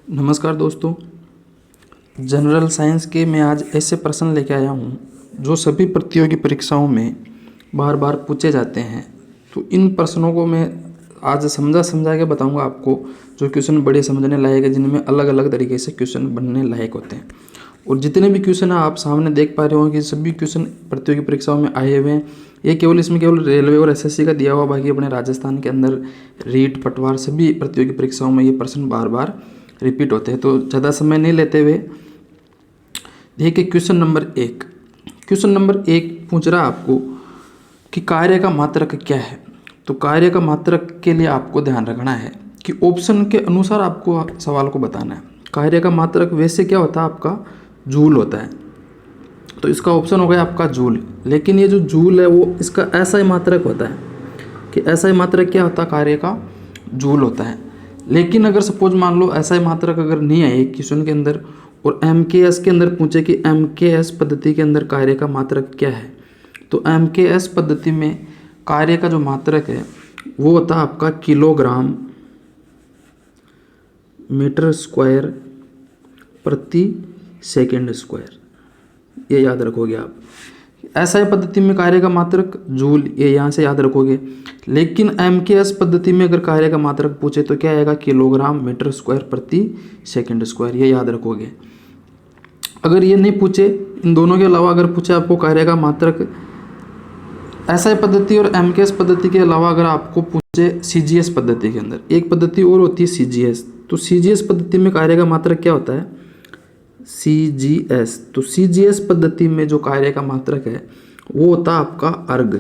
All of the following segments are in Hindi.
नमस्कार दोस्तों। जनरल साइंस के मैं आज ऐसे प्रश्न लेके आया हूँ जो सभी प्रतियोगी परीक्षाओं में बार बार पूछे जाते हैं। तो इन प्रश्नों को मैं आज समझा के बताऊँगा आपको, जो क्वेश्चन बड़े समझने लायक है, जिनमें अलग अलग तरीके से क्वेश्चन बनने लायक होते हैं। और जितने भी क्वेश्चन आप सामने देख पा रहे हो कि सभी क्वेश्चन प्रतियोगी परीक्षाओं में आए हुए हैं। ये इसमें केवल रेलवे और एसएससी का दिया हुआ, बाकी अपने राजस्थान के अंदर रीट पटवार सभी प्रतियोगी परीक्षाओं में ये प्रश्न बार बार रिपीट होते हैं। तो ज़्यादा समय नहीं लेते हुए देखिए क्वेश्चन नंबर 1। क्वेश्चन नंबर 1 पूछ रहा आपको कि कार्य का मात्रक क्या है। तो कार्य का मात्रक के लिए आपको ध्यान रखना है कि ऑप्शन के अनुसार आपको सवाल को बताना है। कार्य का मात्रक वैसे क्या होता है, आपका जूल होता है। तो इसका ऑप्शन हो गया आपका जूल। लेकिन ये जो जूल है वो इसका ऐसा ही मात्रक होता है कि ऐसा ही मात्रक क्या होता है, कार्य का जूल होता है। लेकिन अगर सपोज मान लो ऐसा ही मात्रक अगर नहीं है एक क्वेश्चन के अंदर और एमकेएस के अंदर पूछे कि एमकेएस पद्धति के अंदर कार्य का मात्रक क्या है, तो एमकेएस पद्धति में कार्य का जो मात्रक है वो होता है आपका किलोग्राम मीटर स्क्वायर प्रति सेकंड स्क्वायर। ये याद रखोगे आप। ऐसा ही पद्धति में कार्य का मात्रक जूल, ये यहाँ से याद रखोगे। लेकिन एमकेएस पद्धति में अगर कार्य का मात्रक पूछे तो क्या आएगा, किलोग्राम मीटर स्क्वायर प्रति सेकंड स्क्वायर। ये याद रखोगे। अगर ये नहीं पूछे, इन दोनों के अलावा अगर पूछे आपको कार्य का मात्रक एसआई पद्धति और एमकेएस पद्धति के अलावा अगर आपको पूछे सीजीएस पद्धति के अंदर, एक पद्धति और होती है सीजीएस। तो सीजीएस पद्धति में कार्य का मात्रक क्या होता है, सीजीएस। तो सीजीएस पद्धति में जो कार्य का मात्रक है वो होता है आपका अर्ग।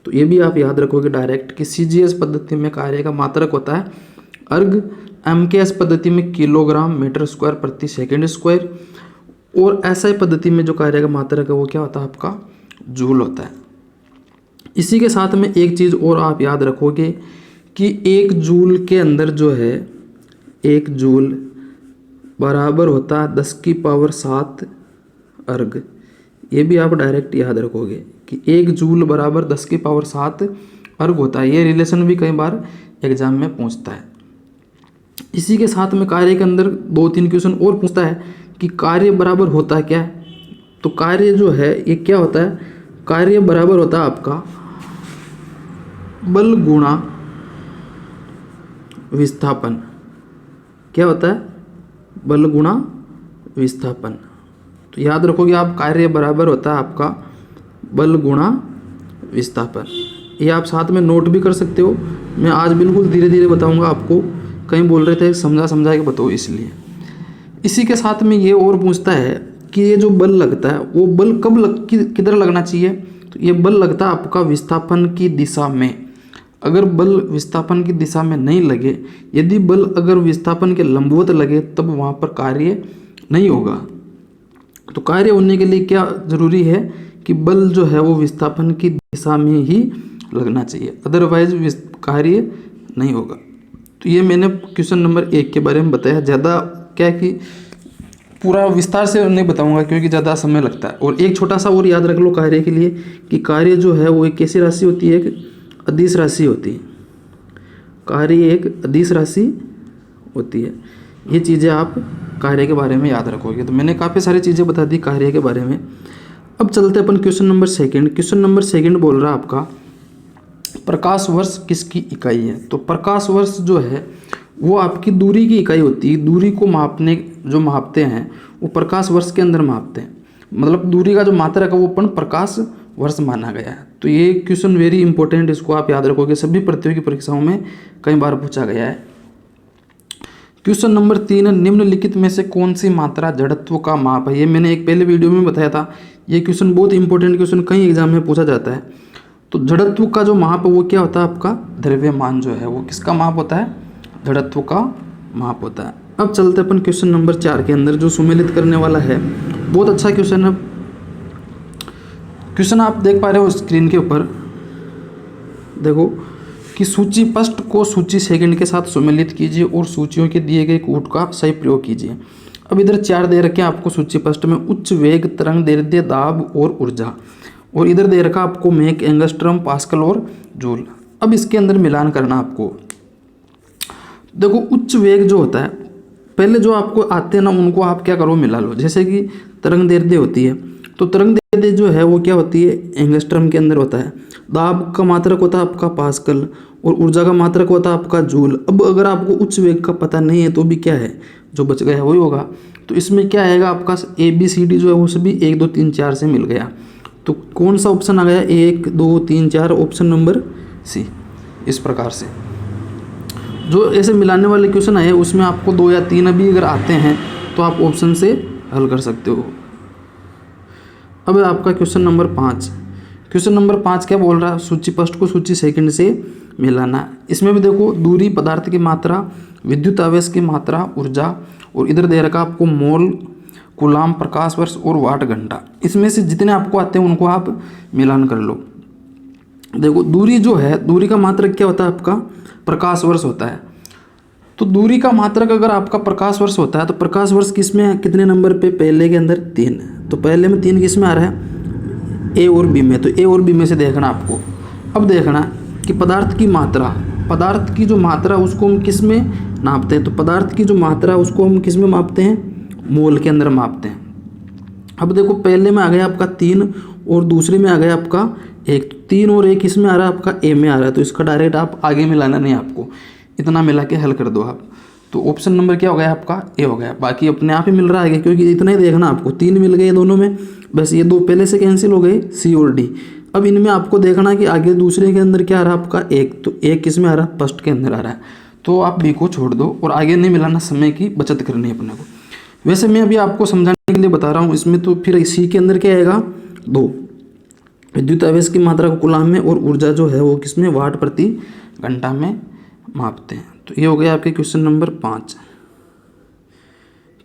तो ये भी आप याद रखोगे डायरेक्ट कि सीजीएस पद्धति में कार्य का मात्रक होता है अर्ग। एमकेएस पद्धति में किलोग्राम मीटर स्क्वायर प्रति सेकंड स्क्वायर। और एसआई पद्धति में जो कार्य का मात्रक है वो क्या होता है, आपका जूल होता है। इसी के साथ में एक चीज़ और आप याद रखोगे कि एक जूल के अंदर जो है, एक जूल बराबर होता है 10⁻7 अर्ग। ये भी आप डायरेक्ट याद रखोगे कि एक जूल बराबर 10⁻7 अर्ग होता है। ये रिलेशन भी कई बार एग्जाम में पूछता है। इसी के साथ में कार्य के अंदर 2-3 क्वेश्चन और पूछता है कि कार्य बराबर होता है क्या है। तो कार्य जो है ये क्या होता है, कार्य बराबर होता है आपका बल गुणा विस्थापन। क्या होता है, बल गुणा विस्थापन। तो याद रखोगे आप, कार्य बराबर होता है आपका बल गुणा विस्थापन। ये आप साथ में नोट भी कर सकते हो। मैं आज बिल्कुल धीरे धीरे बताऊंगा आपको, कहीं बोल रहे थे समझा के बताओ इसलिए। इसी के साथ में ये और पूछता है कि ये जो बल लगता है वो बल किधर लगना चाहिए। तो ये बल लगता है आपका विस्थापन की दिशा में। अगर बल विस्थापन की दिशा में नहीं लगे, यदि बल अगर विस्थापन के लंबवत लगे तब वहाँ पर कार्य नहीं होगा। तो कार्य होने के लिए क्या जरूरी है कि बल जो है वो विस्थापन की दिशा में ही लगना चाहिए, अदरवाइज कार्य नहीं होगा। तो ये मैंने क्वेश्चन नंबर 1 के बारे में बताया। ज़्यादा क्या है कि पूरा विस्तार से नहीं बताऊंगा क्योंकि ज़्यादा समय लगता है। और एक छोटा सा और याद रख लो कार्य के लिए कि कार्य जो है वो एक कैसी राशि होती है, एक अदिश राशि होती है। कार्य एक अदिश राशि होती है। ये चीज़ें आप कार्य के बारे में याद रखोगे। तो मैंने काफ़ी सारी चीज़ें बता दी कार्य के बारे में। अब चलते अपन क्वेश्चन नंबर 2। क्वेश्चन नंबर 2 बोल रहा है आपका प्रकाश वर्ष किसकी इकाई है। तो प्रकाश वर्ष जो है वो आपकी दूरी की इकाई होती है। दूरी को मापते हैं वो प्रकाश वर्ष के अंदर मापते हैं। मतलब दूरी का जो मात्रक है वो अपन प्रकाश वर्ष माना गया है। तो ये क्वेश्चन वेरी इंपॉर्टेंट, इसको आप याद रखोगे, सभी प्रतियोगी परीक्षाओं में कई बार पूछा गया है। क्वेश्चन नंबर 3, निम्नलिखित में से कौन सी मात्रा जड़त्व का माप है। ये मैंने एक पहले वीडियो में बताया था। ये क्वेश्चन बहुत इंपॉर्टेंट क्वेश्चन, कई एग्जाम में पूछा जाता है। तो जड़त्व का जो माप है वो क्या होता है, आपका द्रव्यमान जो है वो किसका माप होता है, जड़त्व का माप होता है। अब चलते अपन क्वेश्चन नंबर 4 के अंदर, जो सुमेलित करने वाला है। बहुत अच्छा क्वेश्चन है। क्वेश्चन आप देख पा रहे हो स्क्रीन के ऊपर, देखो कि सूची पृष्ठ को सूची सेकंड के साथ सुमेलित कीजिए और सूचियों के दिए गए कूट का सही प्रयोग कीजिए। अब इधर 4 दे रखे हैं आपको सूची पृष्ठ में, उच्च वेग, तरंग दैर्ध्य, दाब और ऊर्जा। और इधर दे रखा आपको मैक, एंगस्ट्रम, पास्कल और जूल। अब इसके अंदर मिलान करना आपको। देखो उच्च वेग जो होता है पहले जो आपको आते हैं ना उनको आप क्या करो, मिला लो। जैसे कि तरंग दैर्ध्य होती है, तो तरंग दैर्ध्य जो है वो क्या होती है, एंगस्ट्रम के अंदर होता है। दाब का मात्रक होता है आपका पास्कल, और ऊर्जा का मात्रक होता है आपका जूल। अब अगर आपको उच्च वेग का पता नहीं है तो भी क्या है, जो बच गया वही होगा। तो इसमें क्या आएगा आपका, ABCD जो है वो सभी 1 2 3 4 से मिल गया। तो कौन सा ऑप्शन आ गया, 1 2 3 4, ऑप्शन नंबर सी। इस प्रकार से जो ऐसे मिलाने वाले क्वेश्चन आए उसमें आपको 2 या 3 अभी अगर आते हैं तो आप ऑप्शन से हल कर सकते हो। अब आपका क्वेश्चन नंबर 5। क्वेश्चन नंबर 5 क्या बोल रहा है, सूची फर्स्ट को सूची सेकंड से मिलाना। इसमें भी देखो दूरी, पदार्थ की मात्रा, विद्युत आवेश की मात्रा, ऊर्जा, और इधर दे रखा आपको मोल, कूलाम, प्रकाश वर्ष और वाट घंटा। इसमें से जितने आपको आते हैं उनको आप मिलान कर लो। देखो दूरी जो है, दूरी का मात्रक क्या होता है आपका, प्रकाश वर्ष होता है। तो दूरी का मात्रक अगर आपका प्रकाश वर्ष होता है तो प्रकाश वर्ष किस में है, कितने नंबर पे, पहले के अंदर 3। तो पहले में 3 किस में आ रहा है, ए और बी में। तो ए और बी में से देखना आपको। अब देखना कि पदार्थ की मात्रा, पदार्थ की जो मात्रा उसको हम किस में नापते हैं। तो पदार्थ की जो मात्रा उसको हम किस में मापते हैं, मोल के अंदर मापते हैं। अब देखो पहले में आ गया आपका 3 और दूसरे में आ गया आपका 1। तो 3 और 1 किस में आ रहा है आपका, ए में आ रहा है। तो इसका डायरेक्ट आप आगे मिलाना नहीं, आपको इतना मिला के हल कर दो आप। तो ऑप्शन नंबर क्या हो गया आपका, ए हो गया। बाकी अपने आप ही मिल रहा है क्योंकि इतना ही देखना आपको, 3 मिल गए दोनों में, बस ये 2 पहले से कैंसिल हो गए, सी और डी। अब इनमें आपको देखना कि आगे दूसरे के अंदर क्या आ रहा है आपका 1। तो 1 किस में आ रहा है, फर्स्ट के अंदर आ रहा है। तो आप बी को छोड़ दो और आगे नहीं मिलाना, समय की बचत करनी है अपने को। वैसे मैं अभी आपको समझाने के लिए बता रहा हूँ। इसमें तो फिर सी के अंदर क्या आएगा, 2। विद्युत आवेश की मात्रा को कूलाम में, और ऊर्जा जो है वो किसमें, वाट प्रति घंटा में मापते हैं। तो ये हो गया आपके क्वेश्चन नंबर 5।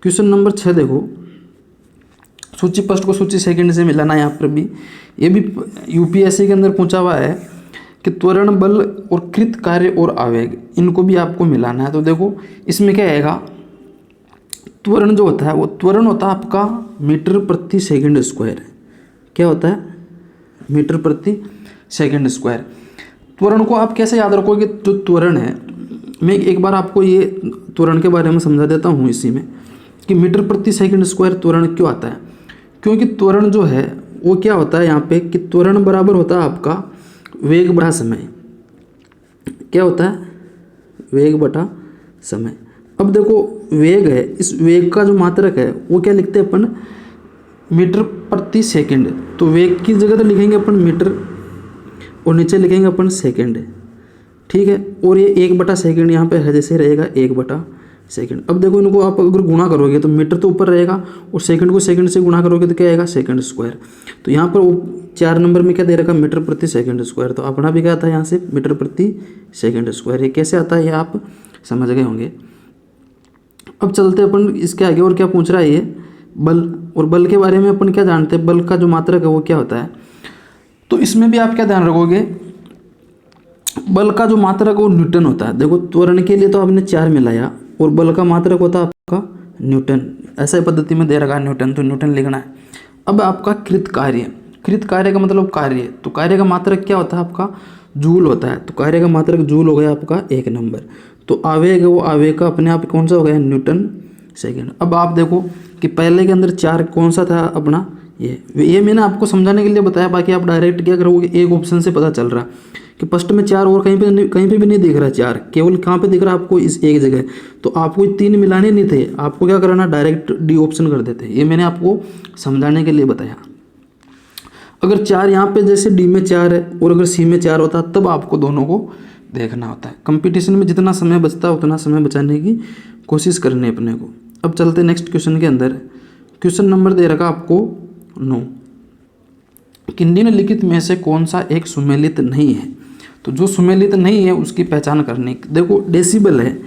क्वेश्चन नंबर 6 देखो, सूची फर्स्ट को सूची सेकंड से मिलाना। यहाँ पर भी ये भी यूपीएससी के अंदर पूछा हुआ है कि त्वरण बल और कृत कार्य और आवेग, इनको भी आपको मिलाना है। तो देखो इसमें क्या आएगा, त्वरण जो होता है वो त्वरण होता है आपका मीटर प्रति सेकंड स्क्वायर। क्या होता है, मीटर प्रति सेकंड स्क्वायर। त्वरण को आप कैसे याद रखोगे, जो त्वरण है, मैं एक बार आपको ये त्वरण के बारे में समझा देता हूँ इसी में, कि मीटर प्रति सेकंड स्क्वायर त्वरण क्यों आता है। क्योंकि त्वरण जो है वो क्या होता है यहाँ पे, कि त्वरण बराबर होता है आपका वेग बटा समय। क्या होता है, वेग बटा समय। अब देखो वेग है, इस वेग का जो मात्रक है वो क्या लिखते हैं अपन, मीटर प्रति सेकंड। तो वेग की जगह तो लिखेंगे अपन मीटर और नीचे लिखेंगे अपन सेकंड, ठीक है। और ये 1/सेकंड यहाँ पे है, जैसे रहेगा 1/सेकंड। अब देखो इनको आप अगर गुणा करोगे तो मीटर तो ऊपर रहेगा और सेकंड को सेकंड से गुणा करोगे तो क्या आएगा, सेकंड स्क्वायर। तो यहाँ पर 4 नंबर में क्या दे रखा, मीटर प्रति सेकंड स्क्वायर। तो अपना भी क्या आता है यहाँ से, मीटर प्रति सेकंड स्क्वायर। ये कैसे आता है ये आप समझ गए होंगे। अब चलते अपन इसके आगे, और क्या पूछ रहा है ये, बल। और बल के बारे में अपन क्या जानते हैं, बल का जो मात्रक है वो क्या होता है। तो इसमें भी आप क्या ध्यान रखोगे, बल का जो मात्रक वो न्यूटन होता है। देखो त्वरण के लिए तो आपने 4 मिलाया, और बल का मात्रक होता है आपका न्यूटन। ऐसा पद्धति में दे रखा है न्यूटन, तो न्यूटन लिखना है। अब आपका कृत कार्य, कृत कार्य का मतलब कार्य, तो कार्य का मात्रक क्या होता है आपका, जूल होता है। तो कार्य का मात्रक जूल हो गया आपका 1 नंबर। तो आवेग है वो आवेग का अपने आप कौन सा हो गया, न्यूटन सेकेंड। अब आप देखो कि पहले के अंदर 4 कौन सा था अपना, ये मैंने आपको समझाने के लिए बताया। बाकी आप डायरेक्ट क्या करोगे, एक ऑप्शन से पता चल रहा कि फर्स्ट में 4 और कहीं पे भी नहीं दिख रहा 4, केवल कहाँ पे दिख रहा आपको, इस एक जगह। तो आपको 3 मिलाने नहीं थे, आपको क्या करना, डायरेक्ट डी ऑप्शन कर देते। ये मैंने आपको समझाने के लिए बताया। अगर 4 यहाँ पे जैसे डी में 4 है और अगर सी में 4 होता तब आपको दोनों को देखना होता है। कंपटीशन में जितना समय बचता है उतना समय बचाने की कोशिश करनी है अपने को। अब चलते नेक्स्ट क्वेश्चन के अंदर। क्वेश्चन नंबर दे रखा आपको 9, कि निम्नलिखित में से कौन सा एक सुमेलित नहीं है। तो जो सुमेलित नहीं है उसकी पहचान करनी। देखो डेसिबल है,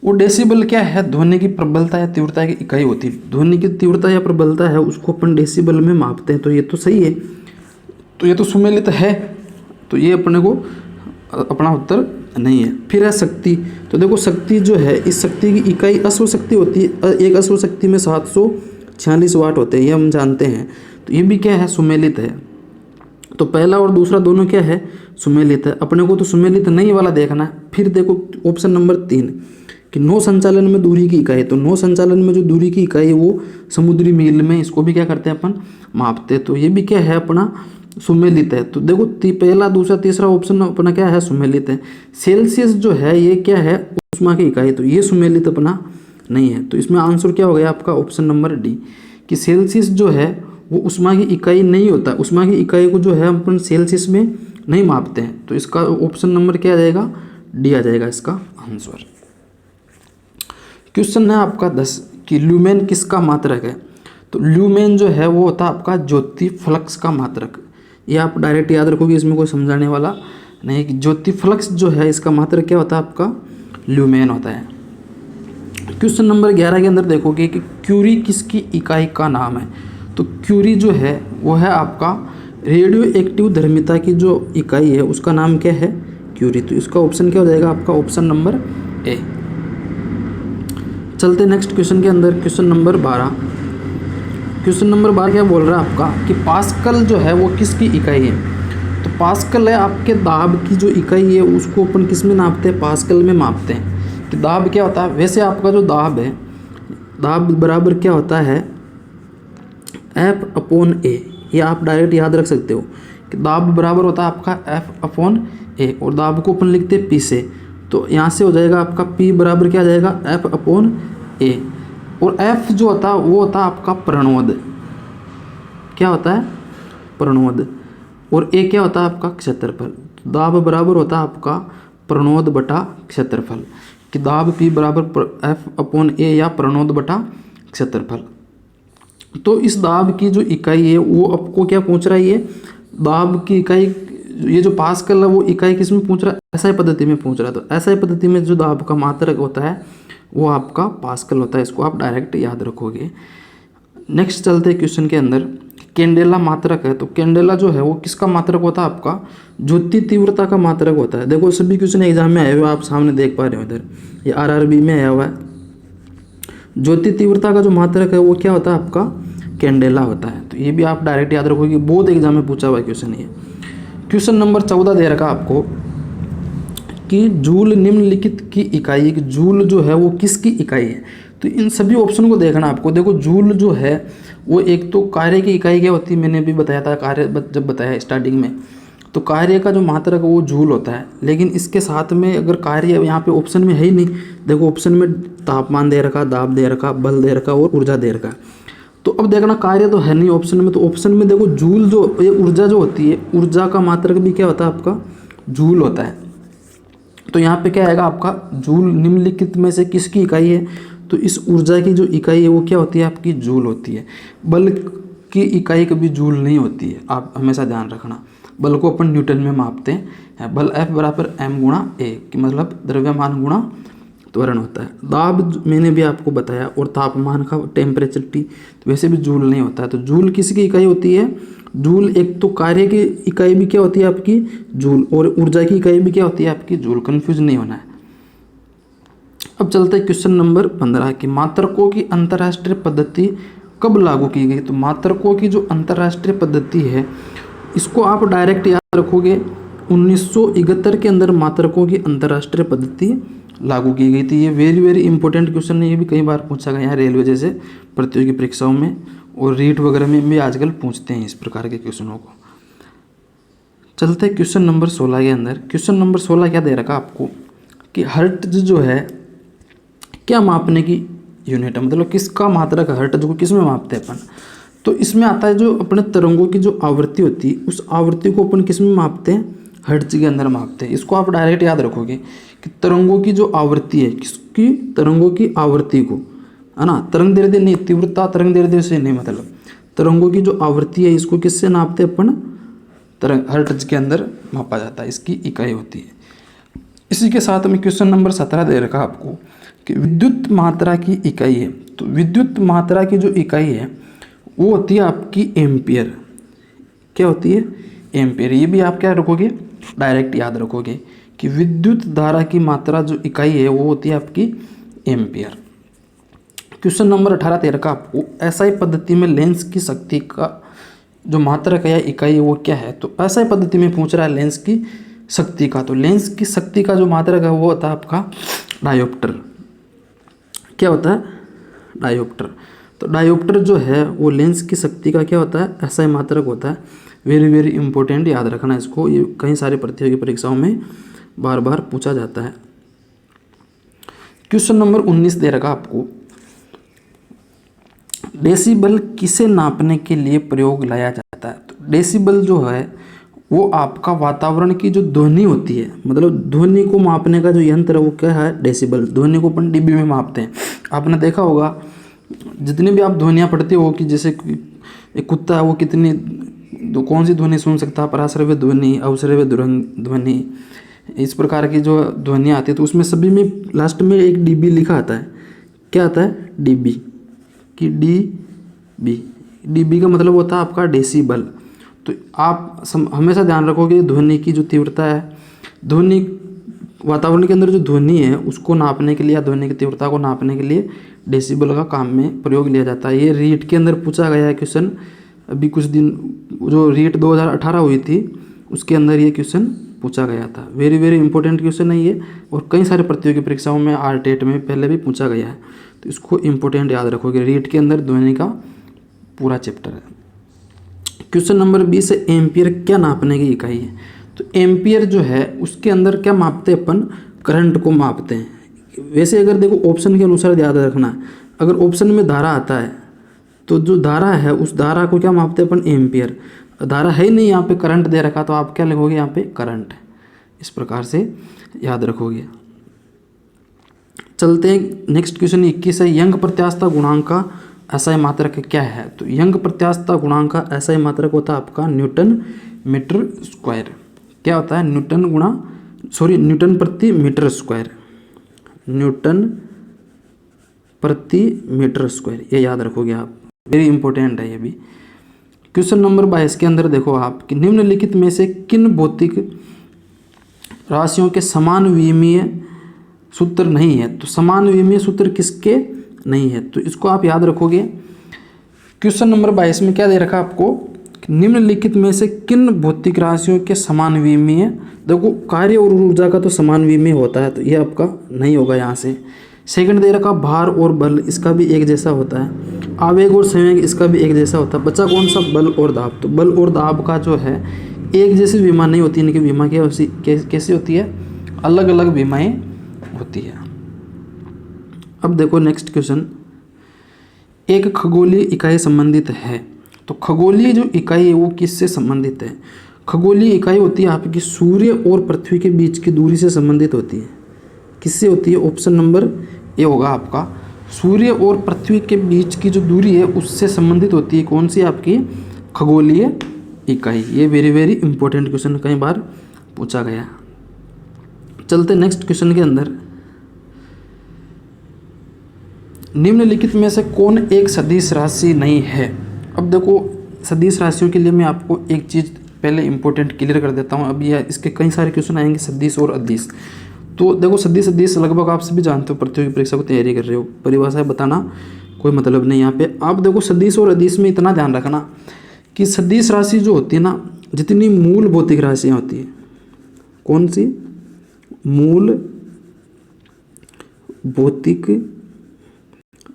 वो डेसिबल क्या है, ध्वनि की प्रबलता या तीव्रता की इकाई होती है। ध्वनि की तीव्रता या प्रबलता है उसको अपन डेसिबल में मापते हैं। तो ये तो सही है, तो ये तो सुमेलित है, तो ये अपने को अपना उत्तर नहीं है। फिर है शक्ति। तो देखो शक्ति जो है, इस शक्ति की इकाई अश्व शक्ति होती है। एक अश्व शक्ति में 746 वाट होते हैं, ये हम जानते हैं। तो ये भी क्या है, सुमेलित है। तो पहला और दूसरा दोनों क्या है, सुमेलित है। अपने को तो सुमेलित नहीं वाला देखना है। फिर देखो ऑप्शन नंबर 3, कि नौ संचालन में दूरी की इकाई, तो नौ संचालन में जो दूरी की इकाई है वो समुद्री मील में, इसको भी क्या करते हैं अपन, मापते हैं। तो ये भी क्या है अपना, सुमेलित है। तो देखो पहला दूसरा तीसरा ऑप्शन अपना क्या है, सुमेलित है। सेल्सियस जो है ये क्या है, ऊष्मा की इकाई, तो ये सुमेलित अपना नहीं है। तो इसमें आंसर क्या हो गया आपका, ऑप्शन नंबर डी, कि सेल्सियस जो है वो ऊष्मा की इकाई नहीं होता। ऊष्मा की इकाई को जो है अपन सेल्सियस में नहीं मापते हैं। तो इसका ऑप्शन नंबर क्या आ जाएगा, डी आ जाएगा इसका आंसर। क्वेश्चन है आपका 10 कि ल्यूमेन किसका मात्रक है। तो ल्यूमेन जो है वो होता है आपका ज्योति फ्लक्स का मात्रक। ये आप डायरेक्ट याद रखोगे, इसमें कोई समझाने वाला नहीं। कि ज्योति फ्लक्स जो है इसका मात्रक क्या होता है आपका, ल्यूमेन होता है। क्वेश्चन नंबर 11 के अंदर देखोगे कि क्यूरी किसकी इकाई का नाम है। तो क्यूरी जो है वो है आपका रेडियो एक्टिव धर्मिता की जो इकाई है उसका नाम क्या है, क्यूरी। तो इसका ऑप्शन क्या हो जाएगा आपका, ऑप्शन नंबर ए। चलते नेक्स्ट क्वेश्चन के अंदर, क्वेश्चन नंबर 12। क्वेश्चन नंबर 12 क्या बोल रहा है आपका कि पास्कल जो है वो किसकी इकाई है। तो पास्कल है आपके दाब की जो इकाई है, उसको अपन किस में नापते हैं, पास्कल में मापते हैं। कि दाब क्या होता है, वैसे आपका जो दाब है, दाब बराबर क्या होता है, F/A। ये आप डायरेक्ट याद रख सकते हो कि दाब बराबर होता है आपका F/A, और दाब को अपन लिखते हैं P से। तो यहाँ से हो जाएगा आपका P बराबर क्या आ जाएगा, F/A। और F जो होता है वो होता है आपका प्रणोद, क्या होता है, प्रणोद। और A क्या होता है आपका क्षेत्रफल। दाब बराबर होता है आपका प्रणोद बटा क्षेत्रफल। कि दाब P बराबर F/A या प्रणोद बटा क्षेत्रफल। तो इस दाब की जो इकाई है वो आपको क्या पूछ रहा है, ये दाब की इकाई, ये जो पास्कल है वो इकाई किस में पूछ रहा है, एसआई पद्धति में पूछ रहा है। तो एसआई पद्धति में जो दाब का मात्रक होता है वो आपका पास्कल होता है। इसको आप डायरेक्ट याद रखोगे। नेक्स्ट चलते हैं क्वेश्चन के अंदर। कैंडेला मात्रक है। तो कैंडेला जो है वो किसका मात्रक होता है आपका, ज्योति तीव्रता का मात्रक होता है। देखो सभी क्वेश्चन एग्जाम में आए हुए आप सामने देख पा रहे हो, इधर ये आरआरबी में आया हुआ है। ज्योति तीव्रता का जो मात्रक है वो क्या होता है आपका, कैंडेला होता है। तो ये भी आप डायरेक्ट याद रखोगे, बहुत एग्जाम में पूछा हुआ है क्वेश्चन ये। क्वेश्चन नंबर 14 दे रखा आपको कि जूल निम्नलिखित की इकाई, कि जूल जो है वो किसकी इकाई है। तो इन सभी ऑप्शन को देखना आपको। देखो जूल जो है वो एक तो कार्य की इकाई क्या होती है, मैंने भी बताया था कार्य जब बताया स्टार्टिंग में। तो कार्य का जो मात्रक है वो जूल होता है। लेकिन इसके साथ में अगर कार्य यहाँ पे ऑप्शन में है ही नहीं। देखो ऑप्शन में तापमान दे रखा, दाब दे रखा, बल दे रखा और ऊर्जा दे रखा। तो अब देखना कार्य तो है नहीं ऑप्शन में। तो ऑप्शन में देखो जूल जो ये ऊर्जा जो होती है, ऊर्जा का मात्रक भी क्या होता है आपका, जूल होता है। तो यहाँ पे क्या आएगा आपका, जूल निम्नलिखित में से किसकी इकाई है। तो इस ऊर्जा की जो इकाई है वो क्या होती है आपकी, जूल होती है। बल की इकाई कभी जूल नहीं होती है, आप हमेशा ध्यान रखना। बल को अपन न्यूटन में मापते हैं। बल F बराबर m गुणा A, कि मतलब द्रव्यमान गुणा त्वरण होता है। दाब मैंने भी आपको बताया, और तापमान का टेम्परेचर T, तो वैसे भी जूल नहीं होता है। तो जूल किसकी इकाई होती है, जूल। एक तो कार्य की इकाई भी क्या होती है आपकी, जूल, और ऊर्जा की इकाई भी क्या होती है आपकी, जूल। कंफ्यूज नहीं होना है। अब चलते हैं क्वेश्चन नंबर 15 की मात्रकों की अंतर्राष्ट्रीय पद्धति कब लागू की गई। तो मात्रकों की जो अंतर्राष्ट्रीय पद्धति है इसको आप डायरेक्ट याद रखोगे। 1971 के अंदर मात्रकों की अंतर्राष्ट्रीय पद्धति लागू की गई थी। ये वेरी वेरी इंपॉर्टेंट क्वेश्चन है, ये भी कई बार पूछा गया है रेलवे जैसे प्रतियोगी परीक्षाओं में, और रीट वगैरह में भी आजकल पूछते हैं इस प्रकार के क्वेश्चनों को। चलते हैं क्वेश्चन नंबर 16 के अंदर। क्वेश्चन नंबर 16 क्या दे रखा आपको कि हर्ट्ज जो है क्या मापने की यूनिट है, मतलब किसका मात्रक है हर्ट्ज को किस में मापते हैं अपन। तो इसमें आता है जो अपने तरंगों की जो आवृत्ति होती है उस आवृत्ति को अपन किस में मापते हैं, हर्ट्ज के अंदर मापते हैं। इसको आप डायरेक्ट याद रखोगे कि तरंगों की जो आवृत्ति है, किसकी, तरंगों की आवृत्ति को, है ना। तरंग दैर्ध्य नहीं, तीव्रता तरंग दैर्ध्य से नहीं, मतलब तरंगों की जो आवृत्ति है इसको किससे नापते हैं अपन, तरंग हर्ट्ज के अंदर मापा जाता है, इसकी इकाई होती है। इसी के साथ में क्वेश्चन नंबर 17 दे रखा आपको कि विद्युत मात्रा की इकाई है। तो विद्युत मात्रा की जो इकाई है वो होती है आपकी एम्पियर। क्या होती है, एम्पियर। ये भी आप क्या रखोगे, डायरेक्ट याद रखोगे कि विद्युत धारा की मात्रा जो इकाई है वो होती है आपकी एम्पियर। क्वेश्चन नंबर 18 दे रखा आपको एसआई पद्धति में लेंस की शक्ति का जो मात्रक या इकाई है वो क्या है। तो एसआई पद्धति में पूछ रहा है लेंस की शक्ति का। तो लेंस की शक्ति का जो मात्रक है वो होता है आपका डायोप्टर। क्या होता है? डायोप्टर। तो डायोप्टर जो है वो लेंस की शक्ति का क्या होता है? SI मात्रक होता है। वेरी वेरी इंपॉर्टेंट, याद रखना इसको, ये कई सारे प्रतियोगी परीक्षाओं में बार बार पूछा जाता है। क्वेश्चन नंबर 19 दे रखा आपको, डेसिबल किसे नापने के लिए प्रयोग लाया जाता है? तो डेसिबल जो है वो आपका वातावरण की जो ध्वनि होती है, मतलब ध्वनि को मापने का जो यंत्र है वो क्या है? डेसिबल। ध्वनि को अपन डीबी में मापते हैं। आपने देखा होगा जितनी भी आप ध्वनियाँ पढ़ते हो कि जैसे एक कुत्ता है वो कितनी कौन सी ध्वनि सुन सकता है? पराश्रव्य ध्वनि, अवश्रव्य ध्वनि, इस प्रकार की जो ध्वनियाँ आती है, तो उसमें सभी में लास्ट में एक डीबी लिखा आता है। क्या आता है? डीबी। कि डीबी का मतलब होता है आपका डेसिबल। तो आप हमेशा ध्यान रखोगे ध्वनि की जो तीव्रता है, ध्वनि वातावरण के अंदर जो ध्वनि है उसको नापने के लिए या ध्वनि की तीव्रता को नापने के लिए डेसिबल का काम में प्रयोग लिया जाता है। ये रीट के अंदर पूछा गया है क्वेश्चन। अभी कुछ दिन जो रीट 2018 हुई थी उसके अंदर ये क्वेश्चन पूछा गया था। वेरी वेरी इंपॉर्टेंट क्वेश्चन है ये, और कई सारे प्रतियोगी परीक्षाओं में RTET में पहले भी पूछा गया है, तो इसको इंपॉर्टेंट याद रखोगे। रीट के अंदर ध्वनि का पूरा चैप्टर है। क्वेश्चन नंबर 20 है, एम्पियर क्या नापने की इकाई है? तो एम्पियर जो है उसके अंदर क्या मापते हैं अपन? करंट को मापते हैं। वैसे अगर देखो ऑप्शन के अनुसार याद रखना है, अगर ऑप्शन में धारा आता है तो जो धारा है उस धारा को क्या मापते हैं अपन? एम्पियर। धारा है ही नहीं यहाँ पे, करंट दे रखा, तो आप क्या लिखोगे यहाँ पे? करंट। इस प्रकार से याद रखोगे। चलते हैं नेक्स्ट क्वेश्चन 21 है, यंग प्रत्यास्थता गुणांक का SI मात्रक क्या है? तो यंग प्रत्यास्थता गुणांक का SI मात्रक होता है आपका न्यूटन मीटर स्क्वायर। क्या होता है? न्यूटन प्रति मीटर स्क्वायर। न्यूटन प्रति मीटर स्क्वायर, ये याद रखोगे आप, वेरी इंपॉर्टेंट है ये भी। क्वेश्चन नंबर 22 के अंदर देखो आप कि निम्नलिखित में से किन भौतिक राशियों के समान विमीय सूत्र नहीं है? तो समान विमीय सूत्र किसके नहीं है? तो इसको आप याद रखोगे। क्वेश्चन नंबर 22 में क्या दे रखा आपको? निम्नलिखित में से किन भौतिक राशियों के समान विमीय, देखो कार्य और ऊर्जा का तो समान विमीय होता है, तो ये आपका नहीं होगा यहाँ से। सेकंड दे रखा भार और बल, इसका भी एक जैसा होता है। आवेग और संवेग, इसका भी एक जैसा होता है। बचा कौन सा? बल और दाब। तो बल और दाब का जो है एक जैसी विमा नहीं होती, इनकी विमा कैसी होती है? अलग अलग विमाएँ होती है। अब देखो नेक्स्ट क्वेश्चन, एक खगोलीय इकाई संबंधित है। तो खगोलीय जो इकाई है वो किससे संबंधित है? खगोलीय इकाई होती है आपकी सूर्य और पृथ्वी के बीच की दूरी से संबंधित होती है। किससे होती है? ऑप्शन नंबर ए होगा आपका, सूर्य और पृथ्वी के बीच की जो दूरी है उससे संबंधित होती है। कौन सी? आपकी खगोलीय इकाई। ये वेरी वेरी इंपॉर्टेंट क्वेश्चन, कई बार पूछा गया। चलते नेक्स्ट क्वेश्चन के अंदर, निम्नलिखित में से कौन एक सदिश राशि नहीं है? अब देखो सदिश राशियों के लिए मैं आपको एक चीज़ पहले इंपॉर्टेंट क्लियर कर देता हूँ। अभी इसके कई सारे क्वेश्चन आएंगे, सदिश और अदिश। तो देखो सदिश अदिश लगभग आप सभी जानते हो, प्रतियोगी परीक्षा को तैयारी कर रहे हो, परिभाषाएं बताना कोई मतलब नहीं यहाँ पे। आप देखो सदिश और अदिश में इतना ध्यान रखना कि सदिश राशि जो होती है ना, जितनी मूल भौतिक राशियाँ होती है, कौन सी? मूल भौतिक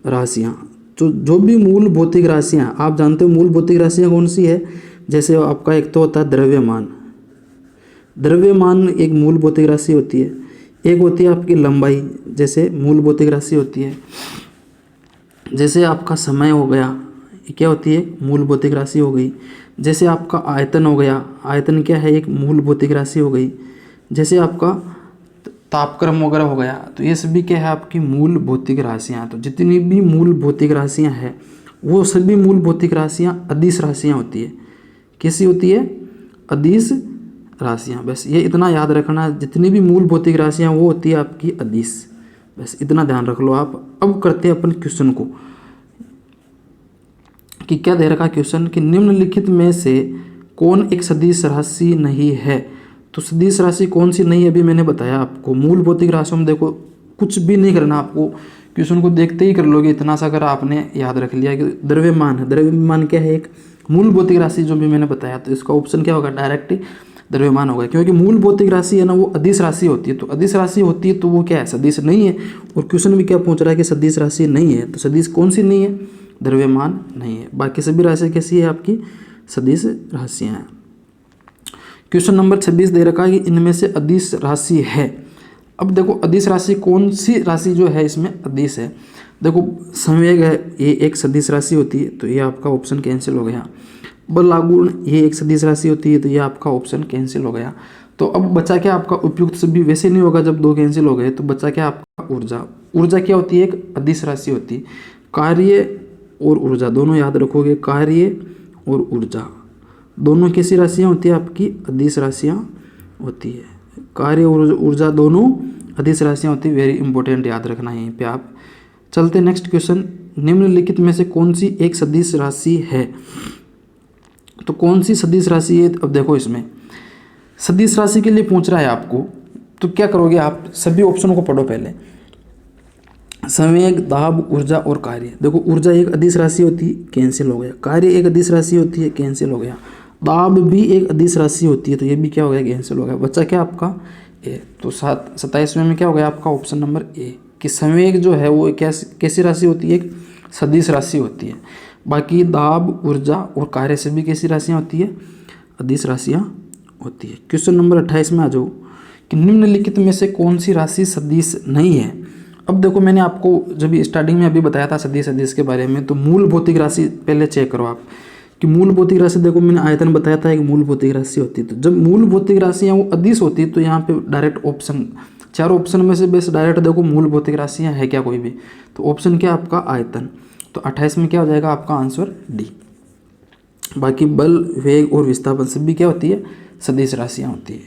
राशियाँ। जो भी मूल भौतिक राशियाँ, आप जानते हो मूल भौतिक राशियाँ कौन सी है? जैसे आपका एक तो होता है द्रव्यमान। द्रव्यमान एक मूल भौतिक राशि होती है। एक होती है आपकी लंबाई, जैसे मूल भौतिक राशि होती है। जैसे आपका समय हो गया, ये क्या होती है? मूल भौतिक राशि हो गई। जैसे आपका आयतन हो गया, आयतन क्या है? एक मूल भौतिक राशि हो गई। जैसे आपका तापक्रम वगैरह हो गया, तो ये सभी क्या है? आपकी मूल भौतिक राशियाँ। तो जितनी भी मूल भौतिक राशियाँ हैं वो सभी मूल भौतिक राशियाँ अदिश राशियाँ होती है। कैसी होती है? अदिश राशियाँ। बस ये इतना याद रखना, जितनी भी मूल भौतिक राशियाँ वो होती है आपकी अदिश। बस इतना ध्यान रख लो आप। अब करते हैं अपन क्वेश्चन को, कि क्या दे रखा क्वेश्चन कि निम्नलिखित में से कौन एक सदिश राशि नहीं है? तो सदिश राशि कौन सी नहीं है अभी मैंने बताया आपको। मूल भौतिक राशियों में देखो कुछ भी नहीं करना आपको, क्वेश्चन को देखते ही कर लोगे। इतना सा अगर आपने याद रख लिया कि द्रव्यमान है, द्रव्यमान क्या है? एक मूल भौतिक राशि जो भी मैंने बताया, तो इसका ऑप्शन क्या होगा? डायरेक्ट द्रव्यमान होगा, क्योंकि मूल भौतिक राशि है ना वो अदिश राशि होती है। तो अदिश राशि होती है तो वो क्या है, सदिश नहीं है। और क्वेश्चन भी क्या पूछ रहा है कि सदिश राशि नहीं है, तो सदिश कौन सी नहीं है, द्रव्यमान नहीं है। बाकी सभी राशि कैसी है आपकी, सदिश राशियाँ हैं। क्वेश्चन नंबर 26 दे रखा है कि इनमें से अदिश राशि है। अब देखो अदिश राशि कौन सी राशि जो है इसमें अदिश है, देखो संवेग है, ये एक सदिश राशि होती है, तो ये आपका ऑप्शन कैंसिल हो गया। बल आघूर्ण ये एक सदिश राशि होती है, तो ये आपका ऑप्शन कैंसिल हो गया। तो अब बचा क्या आपका उपयुक्त सभी, वैसे नहीं होगा जब दो कैंसिल हो गए, तो बचा क्या आपका ऊर्जा। ऊर्जा क्या होती है, एक अदिश राशि होती है। कार्य और ऊर्जा दोनों याद रखोगे, कार्य और ऊर्जा दोनों कैसी राशियाँ होती है आपकी, अदिश राशियाँ होती है। कार्य और ऊर्जा दोनों अदिश राशियाँ होती है, वेरी इंपॉर्टेंट याद रखना है यहीं पे आप। चलते नेक्स्ट क्वेश्चन, निम्नलिखित में से कौन सी एक सदिश राशि है। तो कौन सी सदिश राशि है, अब देखो इसमें सदिश राशि के लिए पूछ रहा है आपको, तो क्या करोगे आप, सभी ऑप्शनों को पढ़ो पहले। संवेग, दाब, ऊर्जा और कार्य। देखो ऊर्जा एक अदिश राशि होती है, कैंसिल हो गया। कार्य एक अदिश राशि होती है, कैंसिल हो गया। दाब भी एक अदिश राशि होती है, तो ये भी क्या हो गया, कैंसिल हो गया। बच्चा क्या आपका ए। तो 27वें में क्या हो गया आपका ऑप्शन नंबर ए, कि संवेग जो है वो कैसी राशि होती है, एक सदिश राशि होती है। बाकी दाब, ऊर्जा और कार्य से भी कैसी राशियाँ होती है, अदिश राशियाँ होती है। क्वेश्चन नंबर 28 में आ जाओ कि निम्नलिखित में से कौन सी राशि सदिश नहीं है। अब देखो मैंने आपको जब स्टार्टिंग में अभी बताया था सदिश के बारे में, तो मूल भौतिक राशि पहले चेक करो आप कि मूल भौतिक राशि, देखो मैंने आयतन बताया था एक मूल भौतिक राशि होती है। तो जब मूल भौतिक राशियाँ वो अदिश होती है, तो यहाँ पे डायरेक्ट ऑप्शन, चारों ऑप्शन में से बेस्ट डायरेक्ट देखो मूल भौतिक राशियाँ है क्या कोई भी, तो ऑप्शन क्या आपका आयतन। तो 28 में क्या हो जाएगा आपका आंसर डी। बाकी बल, वेग और विस्थापन से भी क्या होती है, सदिश राशियाँ होती है।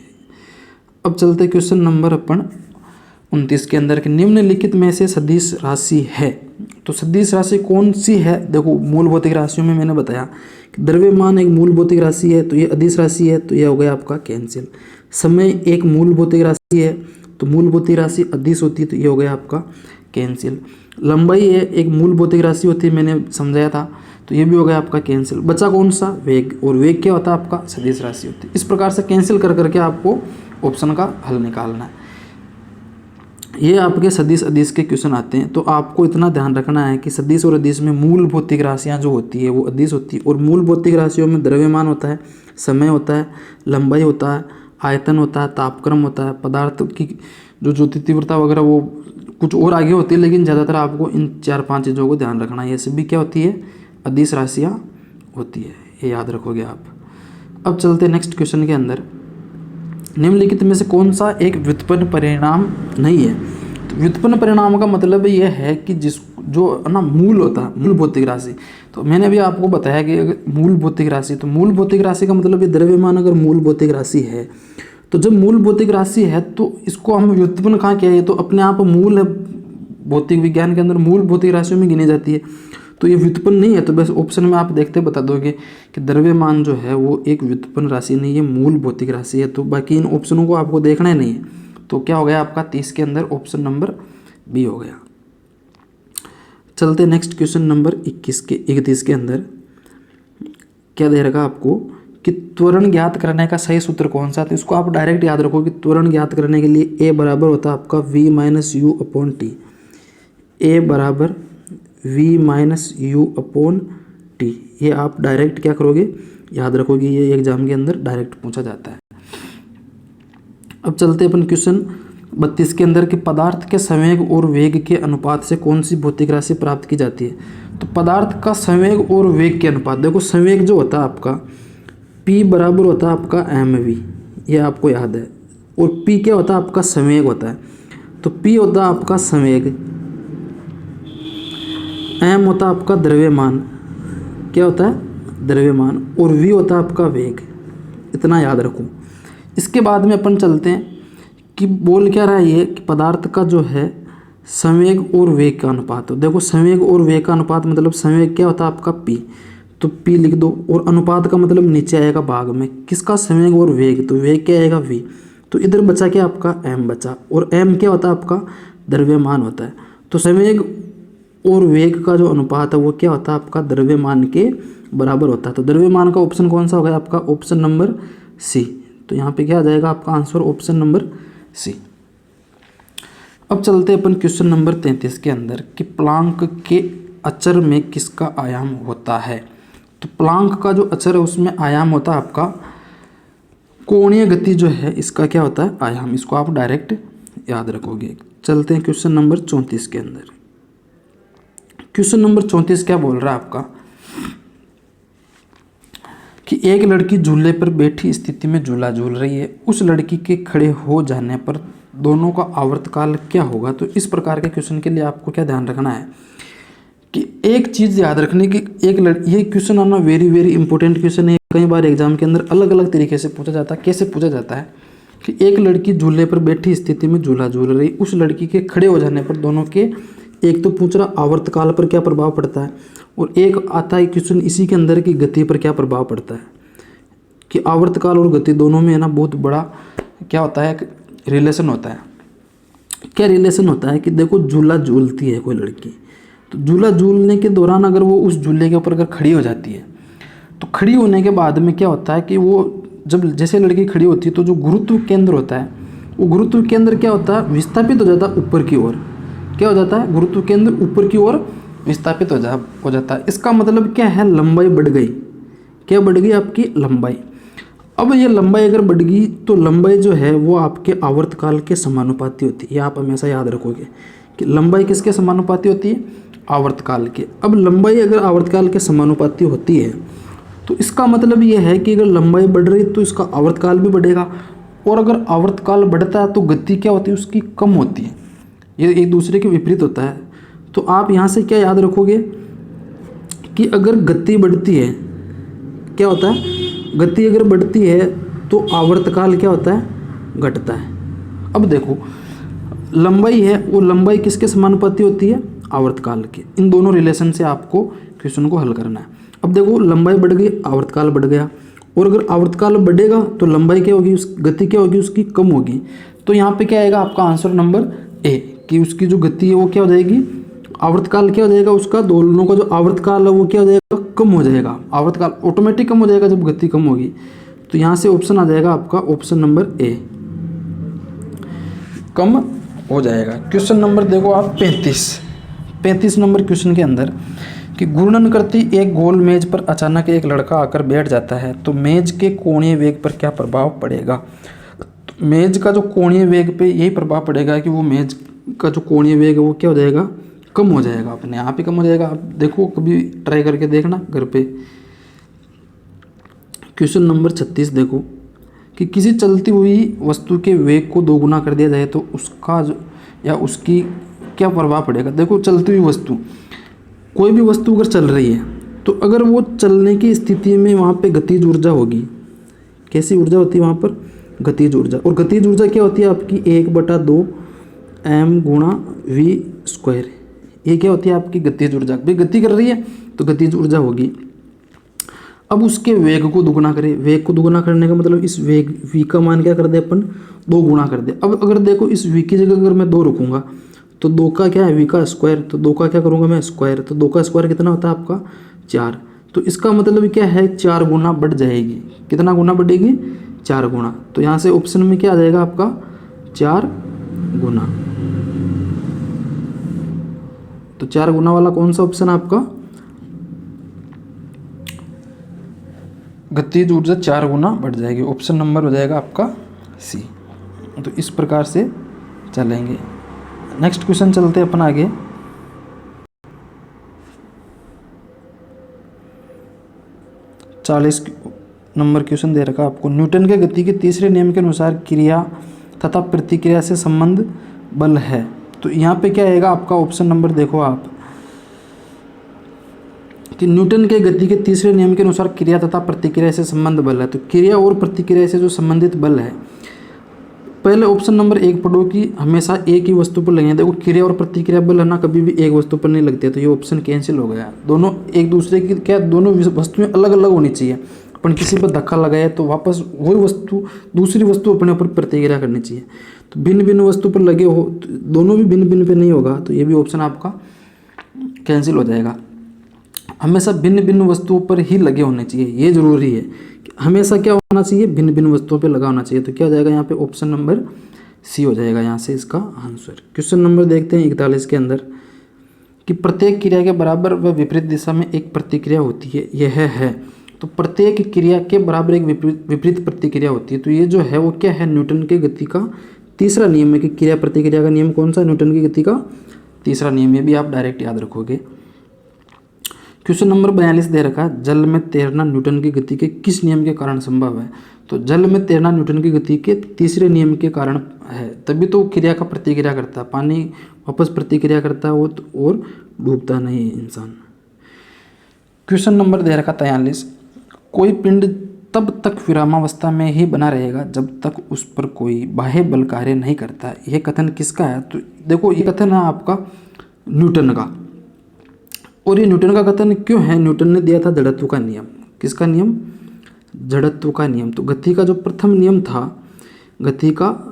अब चलते क्वेश्चन नंबर अपन 29 के अंदर कि निम्नलिखित में से सदिश राशि है। तो सदिश राशि कौन सी है, देखो मूल भौतिक राशियों में मैंने बताया कि द्रव्यमान एक मूल भौतिक राशि है, तो ये अदिश राशि है, तो ये हो गया आपका कैंसिल। समय एक मूल भौतिक राशि है, तो मूल भौतिक राशि अदिश होती है, तो ये हो गया आपका कैंसिल। लंबाई है एक मूल भौतिक राशि होती है, मैंने समझाया था, तो ये भी हो गया आपका कैंसिल। बचा कौन सा, वेग, और वेग क्या होता है आपका, सदिश राशि होती है। इस प्रकार से कैंसिल कर करके आपको ऑप्शन का हल निकालना है। ये आपके सदिश अदिश के क्वेश्चन आते हैं। तो आपको इतना ध्यान रखना है कि सदिश और अदिश में मूल भौतिक राशियाँ जो होती है वो अदिश होती है, और मूल भौतिक राशियों में द्रव्यमान होता है, समय होता है, लंबाई होता है, आयतन होता है, तापक्रम होता है, पदार्थ की जो ज्योति तीव्रता वगैरह वो कुछ और आगे होती है, लेकिन ज़्यादातर आपको इन 4-5 चीज़ों को ध्यान रखना है। ये सभी क्या होती है, अदिश राशियाँ होती है, ये याद रखोगे आप। अब चलते नेक्स्ट क्वेश्चन के अंदर, निम्नलिखित में से कौन सा एक व्युत्पन्न परिणाम नहीं है। तो व्युत्पन्न परिणाम का मतलब यह है कि जो ना मूल होता है, मूल भौतिक राशि। तो मैंने अभी आपको बताया कि अगर मूल भौतिक राशि, तो मूल भौतिक राशि का मतलब ये द्रव्यमान अगर मूल भौतिक राशि है, तो जब मूल भौतिक राशि है तो इसको हम व्युत्पन्न कहाँ किया है, तो अपने आप मूल है, भौतिक विज्ञान के अंदर मूल भौतिक राशियों में गिनी जाती है, तो ये व्युत्पन्न नहीं है। तो बस ऑप्शन में आप देखते बता दोगे कि द्रव्यमान जो है वो एक व्युत्पन्न राशि नहीं है, मूल भौतिक राशि है। तो बाकी इन ऑप्शनों को आपको देखना ही नहीं है। तो क्या हो गया आपका 30 के अंदर ऑप्शन नंबर बी हो गया। चलते नेक्स्ट क्वेश्चन नंबर 31 के अंदर क्या दे रखा आपको कि त्वरण ज्ञात करने का सही सूत्र कौन सा। तो इसको आप डायरेक्ट याद रखो कि त्वरण ज्ञात करने के लिए ए बराबर होता है आपका v minus u upon t. A बराबर v minus u upon t, ये आप डायरेक्ट क्या करोगे, याद रखोगे, ये एग्जाम के अंदर डायरेक्ट पूछा जाता है। अब चलते अपन क्वेश्चन 32 के अंदर कि पदार्थ के संवेग और वेग के अनुपात से कौन सी भौतिक राशि प्राप्त की जाती है। तो पदार्थ का संवेग और वेग के अनुपात, देखो संवेग जो होता है आपका p बराबर होता है आपका mv, ये आपको याद है, और p क्या होता है आपका संवेग होता है। तो p होता है आपका संवेग, m होता है आपका द्रव्यमान, क्या होता है द्रव्यमान, और v होता है आपका वेग। इतना याद रखो। इसके बाद में अपन चलते हैं कि बोल क्या रहा है ये कि पदार्थ का जो है संवेग और वेग का अनुपात। तो देखो संवेग और वेग का अनुपात मतलब संवेग क्या होता है आपका p, तो p लिख दो, और अनुपात का मतलब नीचे आएगा भाग में किसका, संवेग और वेग, तो वेग क्या आएगा v। तो इधर बचा क्या आपका m बचा, और m क्या होता है आपका द्रव्यमान होता है। तो संवेग और वेग का जो अनुपात है वो क्या होता है आपका द्रव्यमान के बराबर होता है। तो द्रव्यमान का ऑप्शन कौन सा होगा आपका, ऑप्शन नंबर सी। तो तो यहाँ पे क्या आ जाएगा आपका आंसर ऑप्शन नंबर सी। अब चलते हैं अपन क्वेश्चन नंबर 33 के अंदर कि प्लांक के अचर में किसका आयाम होता है। तो प्लांक का जो अचर है उसमें आयाम होता है आपका कोणीय गति जो है इसका क्या होता है आयाम, इसको आप डायरेक्ट याद रखोगे। चलते हैं क्वेश्चन नंबर 34 के अंदर। क्वेश्चन नंबर 34 क्या बोल रहा है आपका कि एक लड़की झूले पर बैठी स्थिति में झूला झूल रही है, उस लड़की के खड़े हो जाने पर दोनों का आवर्तकाल क्या होगा। तो इस प्रकार के क्वेश्चन के लिए आपको क्या ध्यान रखना है कि एक चीज़ याद रखनी कि ये क्वेश्चन आना वेरी वेरी इंपॉर्टेंट क्वेश्चन है। कई बार एग्जाम के अंदर अलग अलग तरीके से पूछा जाता है। कैसे पूछा जाता है कि एक लड़की झूले पर बैठी स्थिति में झूला झूल रही, उस लड़की के खड़े हो जाने पर दोनों के, एक तो पूछ रहा आवर्तकाल पर क्या प्रभाव पड़ता है, और एक आता है क्वेश्चन इसी के अंदर की गति पर क्या प्रभाव पड़ता है। कि आवर्तकाल और गति दोनों में है ना बहुत बड़ा क्या होता है रिलेशन होता है। क्या रिलेशन होता है कि देखो झूला झूलती है कोई लड़की, तो झूला झूलने के दौरान अगर वो उस झूले के ऊपर अगर खड़ी हो जाती है तो खड़ी होने के बाद में क्या होता है कि वो जब जैसे लड़की खड़ी होती है तो जो गुरुत्व केंद्र होता है वो गुरुत्व केंद्र क्या होता है विस्थापित हो जाता है ऊपर की ओर। क्या हो जाता है गुरुत्व केंद्र ऊपर की ओर विस्थापित हो जाता है। इसका मतलब क्या है लंबाई बढ़ गई। क्या बढ़ गई आपकी लंबाई। अब ये लंबाई अगर बढ़ गई तो लंबाई जो है वो आपके आवर्तकाल के समानुपाती होती है। ये आप हमेशा याद रखोगे कि लंबाई किसके समानुपाती होती है आवर्तकाल के। अब लंबाई अगर आवर्तकाल के समानुपाती होती है तो इसका मतलब ये है कि अगर लंबाई बढ़ रही तो इसका आवर्तकाल भी बढ़ेगा, और अगर आवर्तकाल बढ़ता है तो गति क्या होती है उसकी कम होती है। ये एक दूसरे के विपरीत होता है। तो आप यहाँ से क्या याद रखोगे कि अगर गति बढ़ती है क्या होता है, गति अगर बढ़ती है तो आवर्तकाल क्या होता है घटता है। अब देखो लंबाई है वो लंबाई किसके समानुपाती होती है आवर्तकाल के। इन दोनों रिलेशन से आपको क्वेश्चन को हल करना है। अब देखो लंबाई बढ़ गई आवर्तकाल बढ़ गया, और अगर आवर्तकाल बढ़ेगा तो लंबाई क्या होगी उस गति क्या होगी उसकी कम होगी। तो यहाँ पे क्या आएगा आपका आंसर नंबर ए कि उसकी जो गति है वो क्या हो जाएगी आवर्तकाल क्या हो जाएगा उसका, दोनों का जो आवर्तकाल है वो क्या हो जाएगा कम हो जाएगा। आवर्तकाल ऑटोमेटिक कम हो जाएगा जब गति कम होगी। तो यहाँ से ऑप्शन आ जाएगा आपका ऑप्शन नंबर ए कम हो जाएगा। क्वेश्चन नंबर देखो आप 35 नंबर क्वेश्चन के अंदर कि घूर्णन करती एक गोल मेज पर अचानक एक लड़का आकर बैठ जाता है तो मेज के कोणीय वेग पर क्या प्रभाव पड़ेगा। तो मेज का जो कोणीय वेग पे यही प्रभाव पड़ेगा कि वो मेज का जो कोणीय वेग है वो क्या हो जाएगा कम हो जाएगा, अपने आप ही कम हो जाएगा। आप देखो कभी ट्राई करके देखना घर पे। क्वेश्चन नंबर 36 देखो कि किसी चलती हुई वस्तु के वेग को दोगुना कर दिया जाए तो उसका जो या उसकी क्या प्रभाव पड़ेगा। देखो चलती हुई वस्तु, कोई भी वस्तु अगर चल रही है तो अगर वो चलने की स्थिति में वहाँ पे गतिज ऊर्जा होगी। कैसी ऊर्जा होती है वहाँ पर गतिज ऊर्जा, और गतिज ऊर्जा क्या होती है आपकी 1/2 m गुणा v स्क्वायर। ये क्या होती है आपकी गतिज ऊर्जा। भाई गति कर रही है तो गतिज ऊर्जा होगी। अब उसके वेग को दुगुना करें, वेग को दुगुना करने का मतलब इस वेग v का मान क्या कर दे अपन 2 गुणा कर दे। अब अगर देखो इस v की जगह अगर मैं 2 रखूँगा तो 2 का क्या है v का स्क्वायर, तो 2 का क्या करूँगा मैं स्क्वायर, तो 2 का स्क्वायर कितना होता है आपका 4। तो इसका मतलब क्या है 4 गुना बढ़ जाएगी। कितना गुना बढ़ेगी 4 गुना। तो यहाँ से ऑप्शन में क्या आ जाएगा आपका 4 गुना। तो 4 गुना वाला कौन सा ऑप्शन है आपका गतिज ऊर्जा 4 गुना बढ़ जाएगी। ऑप्शन नंबर हो जाएगा आपका सी। तो इस प्रकार से चलेंगे। नेक्स्ट क्वेश्चन चलते हैं अपन आगे। चालीस नंबर क्वेश्चन दे रखा आपको। न्यूटन के गति के तीसरे नियम के अनुसार क्रिया तथा प्रतिक्रिया से संबंध बल है। तो यहाँ पे क्या आएगा आपका ऑप्शन नंबर देखो आप कि न्यूटन के गति के तीसरे नियम के अनुसार क्रिया तथा प्रतिक्रिया से संबंध बल है। तो क्रिया और प्रतिक्रिया से जो संबंधित बल है, पहले ऑप्शन नंबर 1 पढ़ो कि हमेशा एक ही वस्तु पर लगेंगे। देखो क्रिया और प्रतिक्रिया बल है ना कभी भी एक वस्तु पर नहीं लगते, तो ये ऑप्शन कैंसिल हो गया। दोनों एक दूसरे की क्या दोनों वस्तुएं अलग अलग होनी चाहिए। अपन किसी पर धक्का लगाए तो वापस वही वस्तु दूसरी वस्तु अपने ऊपर प्रतिक्रिया करनी चाहिए। तो भिन्न भिन्न वस्तु पर लगे हो तो दोनों भी भिन्न भिन्न पे नहीं होगा, तो ये भी ऑप्शन आपका कैंसिल हो जाएगा। हमेशा भिन्न भिन्न वस्तुओं पर ही लगे होने चाहिए। ये जरूरी है कि हमेशा क्या होना चाहिए, भिन्न भिन्न वस्तुओं पे लगा होना चाहिए। तो क्या हो जाएगा यहाँ पे ऑप्शन नंबर सी हो जाएगा यहाँ से इसका आंसर। क्वेश्चन नंबर देखते हैं 41 के अंदर कि प्रत्येक क्रिया के बराबर व विपरीत दिशा में एक प्रतिक्रिया होती है, यह है। तो प्रत्येक क्रिया के बराबर एक विपरीत प्रतिक्रिया होती है। तो ये जो है वो क्या है, न्यूटन की गति का तीसरा नियम है कि क्रिया प्रतिक्रिया का नियम कौन सा, न्यूटन की गति का तीसरा नियम। ये भी आप डायरेक्ट याद रखोगे। क्वेश्चन नंबर 42 दे रखा है, जल में तैरना न्यूटन की गति के किस नियम के कारण संभव है। तो जल में तैरना न्यूटन की गति के तीसरे नियम के कारण है, तभी तो क्रिया का प्रतिक्रिया करता है, पानी वापस प्रतिक्रिया करता है वो और डूबता नहीं है इंसान। क्वेश्चन नंबर दे रखा 43, कोई पिंड तब तक विरामावस्था में ही बना रहेगा जब तक उस पर कोई बाह्य बल कार्य नहीं करता। यह कथन किसका है। तो देखो ये कथन है आपका न्यूटन का। और ये न्यूटन का कथन क्यों है, न्यूटन ने दिया था जड़त्व का नियम। किसका नियम, जड़त्व का नियम। तो गति का जो प्रथम नियम था, गति का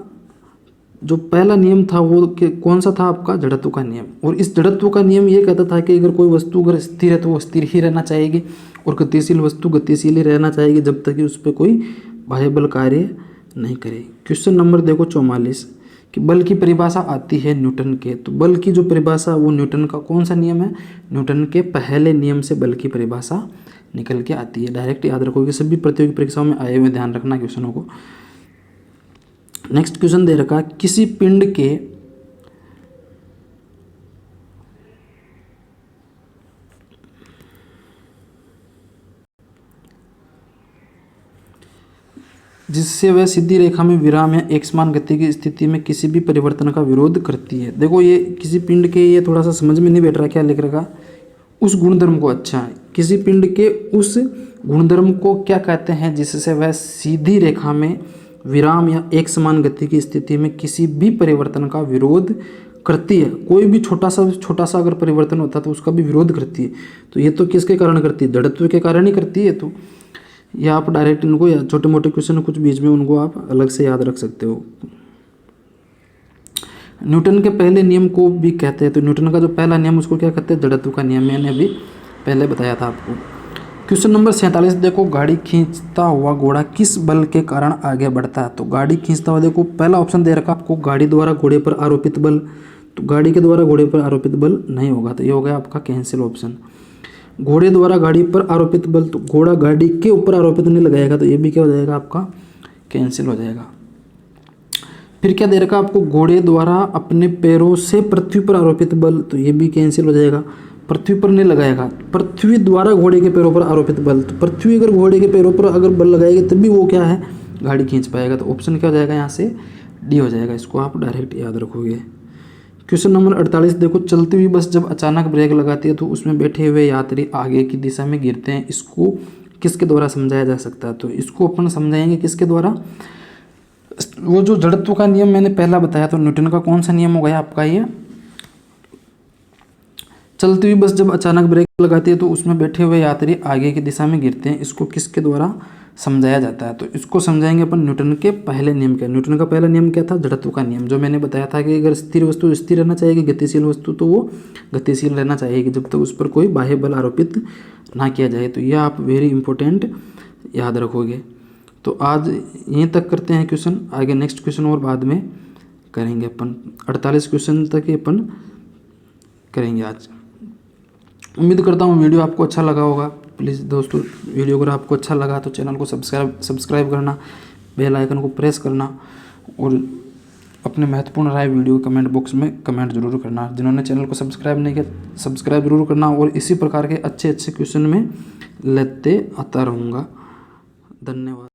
जो पहला नियम था वो कौन सा था आपका, जड़त्व का नियम। और इस जड़त्व का नियम ये कहता था कि अगर कोई वस्तु अगर स्थिर है तो वो स्थिर ही रहना चाहेगी और गतिशील वस्तु गतिशील ही रहना चाहेगी जब तक कि उस पर कोई बाह्य बल कार्य नहीं करे। क्वेश्चन नंबर देखो 44 कि बल की परिभाषा आती है न्यूटन के। तो बल की जो परिभाषा वो न्यूटन का कौन सा नियम है, न्यूटन के पहले नियम से बल की परिभाषा निकल के आती है। डायरेक्ट याद रखोगे, सभी प्रतियोगी परीक्षाओं में आए हुए, ध्यान रखना क्वेश्चनों को। नेक्स्ट क्वेश्चन दे रखा, किसी पिंड के जिससे वह सीधी रेखा में विराम या एक समान गति की स्थिति में किसी भी परिवर्तन का विरोध करती है। देखो ये किसी पिंड के, ये थोड़ा सा समझ में नहीं बैठ रहा क्या लिख रखा, उस गुणधर्म को, अच्छा है, किसी पिंड के उस गुणधर्म को क्या कहते हैं जिससे वह सीधी रेखा में विराम या एक समान गति की स्थिति में किसी भी परिवर्तन का विरोध करती है। कोई भी छोटा सा अगर परिवर्तन होता है तो उसका भी विरोध करती है। तो ये तो किसके कारण करती है, जड़त्व के कारण ही करती है। तो या आप डायरेक्ट इनको, या छोटे मोटे क्वेश्चन कुछ बीच में उनको आप अलग से याद रख सकते हो। न्यूटन के पहले नियम को भी कहते हैं। तो न्यूटन का जो पहला नियम उसको क्या कहते हैं, जड़त्व का नियम। मैंने अभी पहले बताया था आपको। क्वेश्चन नंबर 47 देखो, गाड़ी खींचता हुआ घोड़ा किस बल के कारण आगे बढ़ता है। तो गाड़ी खींचता हुआ, देखो पहला ऑप्शन दे रखा आपको, गाड़ी द्वारा घोड़े पर आरोपित बल। तो गाड़ी के द्वारा घोड़े पर आरोपित बल नहीं होगा, तो ये हो गया आपका कैंसिल ऑप्शन। घोड़े द्वारा गाड़ी पर आरोपित बल, तो घोड़ा गाड़ी के ऊपर आरोपित नहीं लगाएगा, तो ये भी क्या हो जाएगा आपका कैंसिल हो जाएगा। फिर क्या दे रखा आपको, घोड़े द्वारा अपने पैरों से पृथ्वी पर आरोपित बल, तो ये भी कैंसिल हो जाएगा, पृथ्वी पर नहीं लगाएगा। पृथ्वी द्वारा घोड़े के पैरों पर आरोपित बल, तो पृथ्वी अगर घोड़े के पैरों पर अगर बल लगाएगी तभी वो क्या है, गाड़ी खींच पाएगा। तो ऑप्शन क्या हो जाएगा यहाँ से, डी हो जाएगा। इसको आप डायरेक्ट याद रखोगे। क्वेश्चन नंबर 48 देखो, चलती हुई बस जब अचानक ब्रेक लगाती है तो उसमें बैठे हुए यात्री आगे की दिशा में गिरते हैं, इसको किसके द्वारा समझाया जा सकता है। तो इसको अपन समझाएंगे किसके द्वारा, वो जो जड़त्व का नियम मैंने पहला बताया, तो न्यूटन का कौन सा नियम हो गया आपका, ये चलती हुई बस जब अचानक ब्रेक लगाती है तो उसमें बैठे हुए यात्री आगे की दिशा में गिरते हैं, इसको किसके द्वारा समझाया जाता है। तो इसको समझाएंगे अपन न्यूटन के पहले नियम के। न्यूटन का पहला नियम क्या था, जड़त्व का नियम, जो मैंने बताया था कि अगर स्थिर वस्तु स्थिर रहना चाहिए, गतिशील वस्तु तो वो गतिशील रहना चाहिए जब तक उस पर कोई बाह्य बल आरोपित ना किया जाए। तो यह आप वेरी इंपॉर्टेंट याद रखोगे। तो आज यहीं तक करते हैं क्वेश्चन, आगे नेक्स्ट क्वेश्चन और बाद में करेंगे अपन। 48 क्वेश्चन तक ही अपन करेंगे आज। उम्मीद करता हूँ वीडियो आपको अच्छा लगा होगा। प्लीज़ दोस्तों, वीडियो अगर आपको अच्छा लगा तो चैनल को सब्सक्राइब करना, बेल आइकन को प्रेस करना और अपने महत्वपूर्ण राय वीडियो कमेंट बॉक्स में कमेंट जरूर करना। जिन्होंने चैनल को सब्सक्राइब नहीं किया, सब्सक्राइब जरूर करना और इसी प्रकार के अच्छे क्वेश्चन में लेते आता रहूँगा। धन्यवाद।